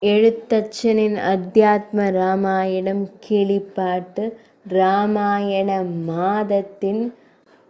எழுத்தச்சனின் அத்தியாத்ம ராமாயணம் கிளிப்பாட்டு. ராமாயண மாதத்தின்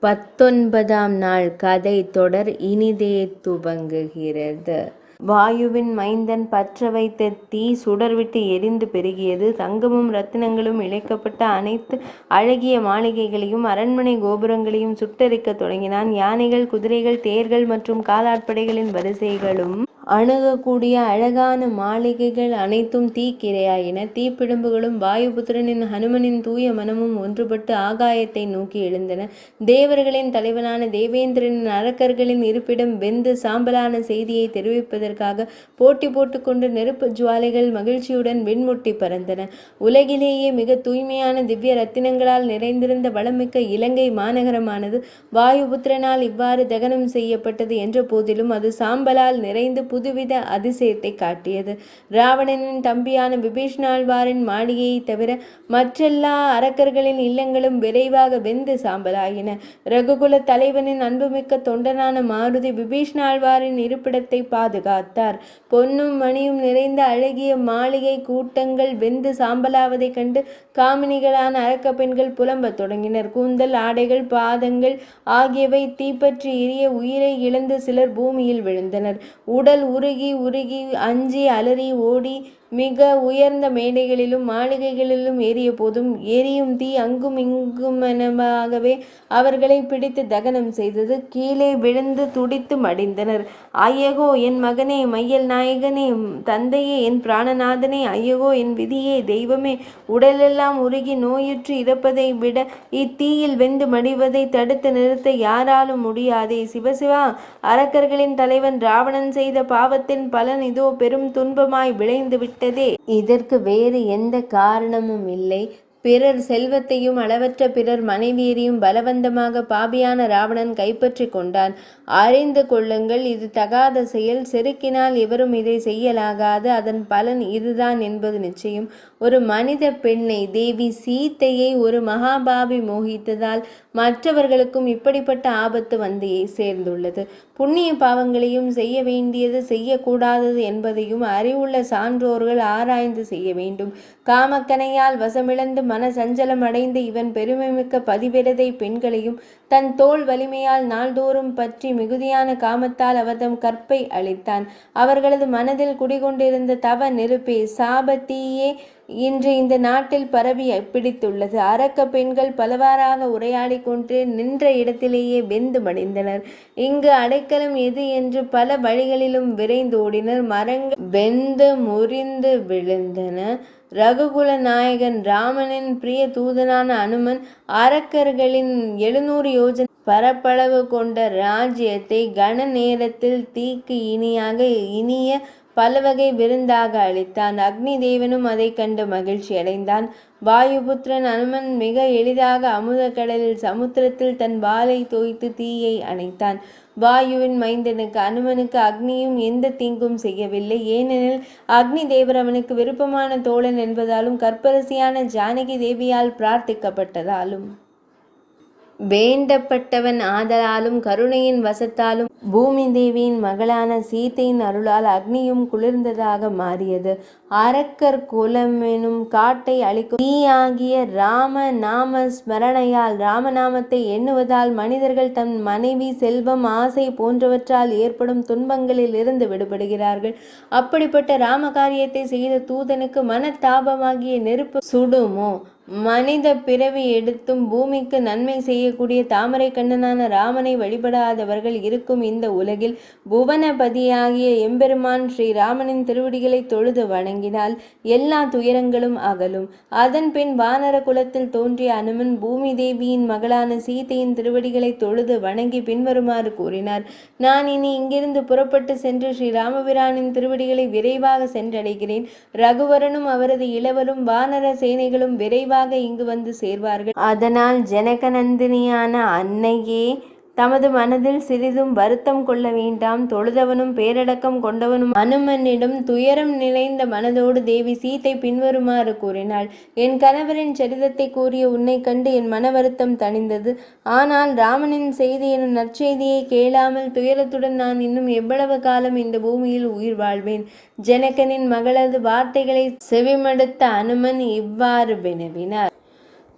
19ஆம் நாள் கதை தொடர் இனிதே துவங்குகிறது. வாயுவின் மைந்தன் பற்ற வைத்த தீ சுடர்விட்டு எரிந்து பெருகியது. தங்கமும் இரத்தினங்களும் இழைக்கப்பட்ட அனைத்து அழகிய மாளிகைகளையும் அரண்மனை கோபுரங்களையும் சுட்டெரிக்கத் தொடங்கினான். யானைகள், குதிரைகள், தேர்கள் மற்றும் காலாட்படைகளின் வரிசைகளும் அணுகக்கூடிய அழகான மாளிகைகள் அனைத்தும் தீக்கிரையாயின. தீப்பிழம்புகளும் வாயுபுத்திரனின் ஹனுமனின் தூய மனமும் ஒன்றுபட்டு ஆகாயத்தை நோக்கி எழுந்தன. தேவர்களின் தலைவனான தேவேந்திரனின் அரக்கர்களின் இருப்பிடம் வெந்து சாம்பலான செய்தியை தெரிவிப்பதற்காக போட்டி போட்டுக்கொண்டு நெருப்பு ஜுவாலைகள் மகிழ்ச்சியுடன் விண்முட்டி பறந்தன. உலகிலேயே மிக தூய்மையான திவ்ய ரத்தினங்களால் நிறைந்திருந்த வளமிக்க இலங்கை மாநகரமானது வாயுபுத்திரனால் இவ்வாறு தகனம் செய்யப்பட்டது என்ற போதிலும் அது சாம்பலால் நிறைந்து புதுவித அதிசயத்தை காட்டியது. ராவணனின் தம்பியான விபீஷணாழ்வாரின் மாளிகையை தவிர மற்றெல்லா அரக்கர்களின் இல்லங்களும் விரைவாக வெந்து சாம்பலாயின. ரகுகுல தலைவனின் அன்புமிக்க தொண்டனான மாருதி விபீஷணாழ்வாரின் இருப்பிடத்தை பாதுகாத்தார். பொன்னும் மணியும் நிறைந்த அழகிய மாளிகை கூட்டங்கள் வெந்து சாம்பலாவதைக் கண்டு காமினிகளான அரக்க பெண்கள் புலம்பத் தொடங்கினர். கூந்தல், ஆடைகள், பாதங்கள் ஆகியவை தீப்பற்றி எரிய உயிரை இழந்து சிலர் பூமியில் விழுந்தனர். உடல் உருகி உருகி அஞ்சி அலறி ஓடி மிக உயர்ந்த மேடைகளிலும் மாளிகைகளிலும் ஏறிய போதும் எரியும் தீ அங்கும் இங்குமெனவாகவே அவர்களை பிடித்து தகனம் செய்தது. கீழே விழுந்து துடித்து மடிந்தனர். ஐயகோ என் மகனே, மையல் நாயகனே, தந்தையே, என் பிராணநாதனே, ஐயகோ என் விதியே, தெய்வமே, உடலெல்லாம் உருகி நோயுற்று இறப்பதை விட இத்தீயில் வெந்து மடிவதை தடுத்து நிறுத்த யாராலும் முடியாதே. சிவசிவா, அரக்கர்களின் தலைவன் ராவணன் செய்த பாவத்தின் பலன் இதோ பெரும் துன்பமாய் விளைந்து விட்டதே. இதற்கு வேறு எந்த காரணமும் இல்லை. பிறர் செல்வத்தையும் அளவற்ற பிறர் மனைவியரையும் பலவந்தமாக பாபியான ராவணன் கைப்பற்றி கொண்டான். அறிந்து கொள்ளுங்கள், இது தகாத செயல். செருக்கினால் எவரும் இதை செய்யலாகாது. அதன் பலன் இதுதான் என்பது நிச்சயம். ஒரு மனித பெண்ணை, தேவி சீத்தையை ஒரு மகாபாபி மோகித்ததால் மற்றவர்களுக்கும் இப்படிப்பட்ட ஆபத்து வந்து சேர்ந்துள்ளது. புண்ணிய பாவங்களையும் செய்ய வேண்டியது செய்யக்கூடாதது என்பதையும் அறிவுள்ள சான்றோர்கள் ஆராய்ந்து செய்ய வேண்டும். காமக்கனையால் வசமிழந்து மன சஞ்சலம் அடைந்த இவன் பெருமைமிக்க பதிவிரதை பெண்களையும் தன் தோல் வலிமையால் நாள்தோறும் பற்றி மிகுதியான காமத்தால் அவர்தம் கற்பை அளித்தான். அவர்களது மனதில் குடிகொண்டிருந்த தவ நெருப்பே, சாபத்தீயே இன்று இந்த நாட்டில் பரவி பிடித்துள்ளது. அரக்க பெண்கள் பலவாறாக உரையாடி கொண்டு நின்ற இடத்திலேயே வெந்து மடிந்தனர். இங்கு அடைக்கலம் எது என்று பல வழிகளிலும் விரைந்தோடினர். மரங்கள் வெந்து முறிந்து விழுந்தன. ரகுகுல நாயகன் ராமனின் பிரிய தூதனான அனுமன் அரக்கர்களின் 700 யோஜனை பரப்பளவு கொண்ட ராஜ்யத்தை கன நேரத்தில் தீக்கு இனிய பலவகை விருந்தாக அளித்தான். அக்னி தேவனும் அதை கண்டு மகிழ்ச்சி அடைந்தான். வாயுபுத்திரன் அனுமன் மிக எளிதாக அமுத கடலில் சமுத்திரத்தில் தன் வாளை தோய்த்து தீயை அணைத்தான். வாயுவின் மைந்தனுக்கு அனுமனுக்கு அக்னியும் எந்த தீங்கும் செய்யவில்லை. ஏனெனில் அக்னி தேவர் அவனுக்கு விருப்பமான தோழன் என்பதாலும் கற்பரசியான ஜானகி தேவியால் பிரார்த்திக்கப்பட்டதாலும் வேண்டப்பட்டவன் ஆதலாலும் கருணையின் வசத்தாலும் பூமி தேவியின் மகளான சீத்தையின் அருளால் அக்னியும் குளிர்ந்ததாக மாறியது. அரக்கர் குலமெனும் காட்டை அழிக்கும் தீயாகிய ராம நாம ஸ்மரணையால், ராமநாமத்தை எண்ணுவதால் மனிதர்கள் தம் மனைவி, செல்வம், ஆசை போன்றவற்றால் ஏற்படும் துன்பங்களில் இருந்து விடுபடுகிறார்கள். அப்படிப்பட்ட ராம காரியத்தை செய்த தூதனுக்கு மனத்தாபமாகிய நெருப்பு சுடுமோ? மனித பிறவி எடுத்தும் பூமிக்கு நன்மை செய்யக்கூடிய தாமரை கண்ணனான ராமனை வழிபடாதவர்கள் இருக்கும் இந்த உலகில் புவனபதியாகிய எம்பெருமான் ஸ்ரீராமனின் திருவடிகளை தொழுது வணங்கினால் எல்லா துயரங்களும் அகலும். அதன் பின் வானர குலத்தில் தோன்றிய அனுமன் பூமி தேவியின் மகளான சீதையின் திருவடிகளை தொழுது வணங்கி பின்வருமாறு கூறினார். நான் இனி இங்கிருந்து புறப்பட்டு சென்று ஸ்ரீராமபிரானின் திருவடிகளை விரைவாக சென்றடைகிறேன். ரகுவரனும் அவரது இளவலும் வானர சேனைகளும் விரைவாக இங்கு வந்து சேர்வார்கள். அதனால் ஜனகநந்தினியான அன்னையே, தமது மனதில் சிறிதும் வருத்தம் கொள்ள வேண்டாம். தொழுதவனும் பேரடக்கம் கொண்டவனும் அனுமனிடம் துயரம் நிறைந்த மனதோடு தேவி சீதை பின்வருமாறு கூறினாள். என் கணவரின் சரிதத்தை கூறிய உன்னை கண்டு என் மன வருத்தம் தணிந்தது. ஆனால் ராமனின் செய்தி எனும் நற்செய்தியை கேளாமல் துயரத்துடன் நான் இன்னும் எவ்வளவு காலம் இந்த பூமியில் உயிர் வாழ்வேன்? ஜனகனின் மகளது வார்த்தைகளை செவிமடுத்த அனுமன் இவ்வாறு வினவினார்.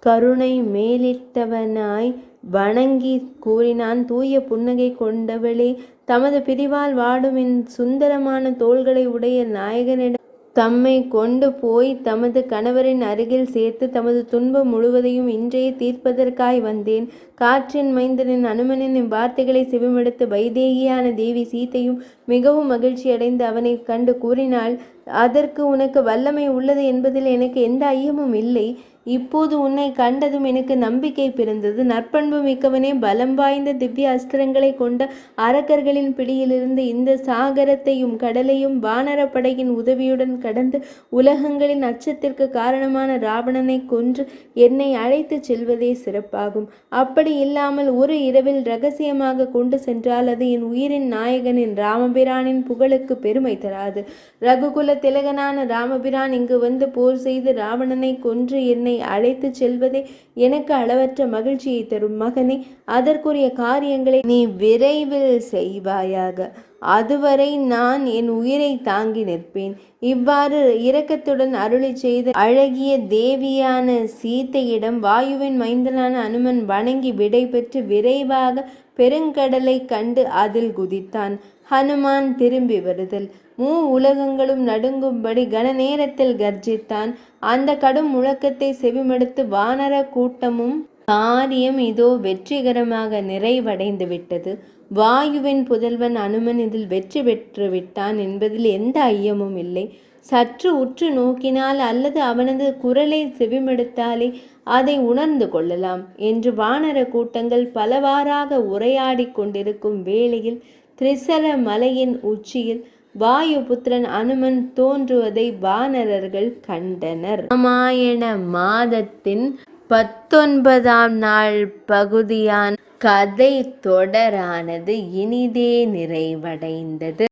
கருணை மேலிட்டவனாய் வணங்கி கூறினான். தூய புன்னகை கொண்டவளே, தமது பிரிவால் வாடும் என் சுந்தரமான தோள்களை உடைய நாயகனிடம் தம்மை கொண்டு போய் தமது கணவரின் அருகில் சேர்த்து தமது துன்பம் முழுவதையும் இன்றையே தீர்ப்பதற்காய் வந்தேன். காற்றின் மைந்தனின் அனுமனின் இவ்வார்த்தைகளை செவிமடுத்து வைதேகியான தேவி சீதையும் மிகவும் மகிழ்ச்சி அடைந்து அவனை கண்டு கூறினாள். அதற்கு உனக்கு வல்லமை உள்ளது என்பதில் எனக்கு எந்த ஐயமும் இல்லை. இப்போது உன்னை கண்டதும் எனக்கு நம்பிக்கை பிறந்தது. நற்பண்பு மிக்கவனே, பலம் வாய்ந்த திவ்ய அஸ்திரங்களை கொண்ட அரக்கர்களின் பிடியிலிருந்து இந்த சாகரத்தையும் கடலையும் வானரப்படையின் உதவியுடன் கடந்து உலகங்களின் அச்சத்திற்கு காரணமான ராவணனை கொன்று என்னை அழைத்து செல்வதே சிறப்பாகும். அப்படி இல்லாமல் ஒரு இரவில் இரகசியமாக கொண்டு சென்றால் அது என் உயிரின் நாயகனின் ராமபிரானின் புகழுக்கு பெருமை தராது. ரகுகுல திலகனான ராமபிரான் இங்கு வந்து போர் செய்து ராவணனை கொன்று என்னை அழைத்து செல்வதே எனக்கு அளவற்ற மகிழ்ச்சியை தரும். மகனே, அதற்குரிய காரியங்களை நீ விரைவில் செய்வாயாக. அதுவரை நான் என் உயிரை தாங்கி நிற்பேன். இவ்வாறு இரக்கத்துடன் அருளி செய்த அழகிய தேவியான சீதையிடம் வாயுவின் மைந்தனான அனுமன் வணங்கி விடை பெற்று விரைவாக பெருங்கடலை கண்டு அதில் குதித்தான். ஹனுமான் திரும்பி வருதல். உலகங்களும் நடுங்கும்படி கன நேரத்தில் கர்ஜித்தான். அந்த கடும் முழக்கத்தை செவிமடுத்து வானர கூட்டமும் காரியம் இதோ வெற்றிகரமாக நிறைவடைந்து விட்டது. வாயுவின் புதல்வன் அனுமன் இதில் வெற்றி பெற்று விட்டான் என்பதில் எந்த ஐயமும் இல்லை. சற்று உற்று நோக்கினால் அல்லது அவனது குரலை செவிமடுத்தாலே அதை உணர்ந்து கொள்ளலாம் என்று வானர கூட்டங்கள் பலவாறாக உரையாடி கொண்டிருக்கும் வேளையில் திரிசர மலையின் உச்சியில் வாயுபுத்திரன் அனுமன் தோன்றுவதை வானரர்கள் கண்டனர். ராமாயண மாதத்தின் 19ஆம் நாள் பகுதியான கதை தொடரானது இனிதே நிறைவடைந்தது.